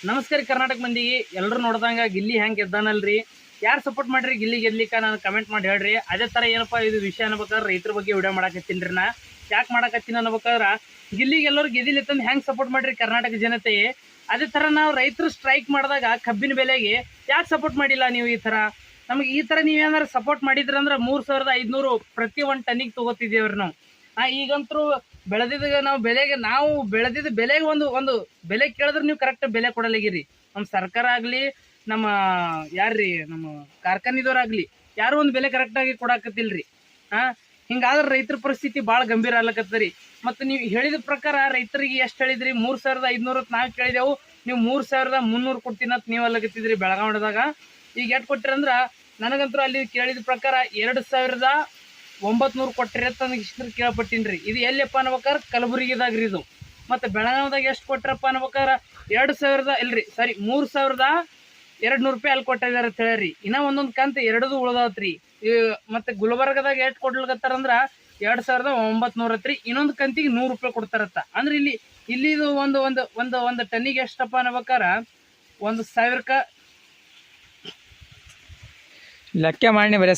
ನಮಸ್ಕಾರ ಕರ್ನಾಟಕ ಮಂದಿಗೆ ಎಲ್ಲರೂ ನೋಡ್ದಂಗ ಗಿಲ್ಲಿ ಹೆಂಗೆ ಗೆದ್ದಾನಲ್ರಿ. ಯಾರು ಸಪೋರ್ಟ್ ಮಾಡ್ರಿ ಗಿಲ್ಲಿ ಗೆದ್ಲಿಕ್ಕ ನಾನು ಕಮೆಂಟ್ ಮಾಡಿ ಹೇಳ್ರಿ. ಅದೇ ಥರ ಏನಪ್ಪ ಇದು ವಿಷಯ ಅನ್ಬೇಕಾದ್ರೆ ರೈತರ ಬಗ್ಗೆ ವಿಡಿಯೋ ಮಾಡಕತ್ತೀನಿ ನಾ. ಯಾಕೆ ಮಾಡಕತ್ತೀನಿ ಅನ್ಬೇಕಾದ್ರೆ ಗಿಲ್ಲಿಗೆ ಎಲ್ಲರೂ ಗೆದ್ದಿಲಿತ್ತಂದು ಹೆಂಗೆ ಸಪೋರ್ಟ್ ಮಾಡ್ರಿ ಕರ್ನಾಟಕ ಜನತೆ. ಅದೇ ಥರ ನಾವು ರೈತರು ಸ್ಟ್ರೈಕ್ ಮಾಡಿದಾಗ ಕಬ್ಬಿನ ಬೆಲೆಗೆ ಯಾಕೆ ಸಪೋರ್ಟ್ ಮಾಡಿಲ್ಲ ನೀವು? ಈ ಥರ ನಮಗೆ ಈ ಥರ ನೀವೇನಾದ್ರು ಸಪೋರ್ಟ್ ಮಾಡಿದ್ರಂದ್ರೆ 3500 ಪ್ರತಿ ಒಂದು ಟನ್ನಿಗೆ ತೊಗೋತಿದ್ದೇವ್ರಿ ನಾವು. ಈಗಂತರೂ ಬೆಳೆದಿದ್ದ ನಾವು ಬೆಳೆದಿದ್ದ ಬೆಲೆಗೆ ಒಂದು ಬೆಲೆ ಕೇಳಿದ್ರೆ ನೀವು ಕರೆಕ್ಟ್ ಬೆಲೆ ಕೊಡಲಾಗಿರಿ. ನಮ್ಮ ಸರ್ಕಾರ ಆಗಲಿ, ನಮ್ಮ ಯಾರ್ರಿ ನಮ್ಮ ಕಾರ್ಖಾನೆದವ್ರಾಗಲಿ ಯಾರು ಒಂದು ಬೆಲೆ ಕರೆಕ್ಟಾಗಿ ಕೊಡಾಕತ್ತಿಲ್ರಿ. ಹಿಂಗಾದ್ರೆ ರೈತರ ಪರಿಸ್ಥಿತಿ ಭಾಳ ಗಂಭೀರ ಆಗ್ಲಕತ್ತರಿ. ಮತ್ತು ನೀವು ಹೇಳಿದ ಪ್ರಕಾರ ರೈತರಿಗೆ ಎಷ್ಟು ಹೇಳಿದ್ರಿ? 3500 ನಾವು ಕೇಳಿದೆವು, ನೀವು 3300 ಕೊಡ್ತೀನಿ ಅಂತ ನೀವು ಅಲ್ಲಕತ್ತಿದ್ರಿ ಬೆಳಗಾವಿದಾಗ. ಈಗ ಎಷ್ಟು ಕೊಟ್ಟಿರಂದ್ರೆ ನನಗಂತೂ ಅಲ್ಲಿ ಕೇಳಿದ ಪ್ರಕಾರ 2900 ಕೊಟ್ಟಿರಿ ಅಂತ ನನಗೆ ಇಷ್ಟು ಕೇಳ್ಪಟ್ಟಿನಿ ರೀ. ಇದು ಎಲ್ಲಿಯಪ್ಪ ಅನ್ಬೇಕಾರೆ ಕಲಬುರಗಿದಾಗ್ರಿ ಇದು. ಮತ್ತು ಬೆಳಗಾವಿದಾಗ ಎಷ್ಟು ಕೊಟ್ಟಿರಪ್ಪ ಅನ್ಬೇಕಾರೆ 3200 ರೂಪಾಯಿ ಅಲ್ಲಿ ಕೊಟ್ಟಿದ್ದಾರೆ ಅಂತ ಹೇಳಿರಿ. ಇನ್ನೂ ಒಂದೊಂದು ಕಂತು 2 ಉಳ್ದಾವ್ರಿ. ಮತ್ತು ಗುಲ್ಬರ್ಗದಾಗ ಎಷ್ಟು ಕೊಡ್ಲಿಕತ್ತಾರಂದ್ರೆ 2900 ಐತ್ರಿ. ಇನ್ನೊಂದು ಕಂತಿಗೆ 100 ರೂಪಾಯಿ ಕೊಡ್ತಾರತ್ತ. ಅಂದ್ರೆ ಇಲ್ಲಿದು ಒಂದು ಟನ್ನಿಗೆ ಎಷ್ಟಪ್ಪ ಅನ್ಬೇಕಾರೆ 1000 ಲೆಕ್ಕ ಮಾಡಿ ಬರೀ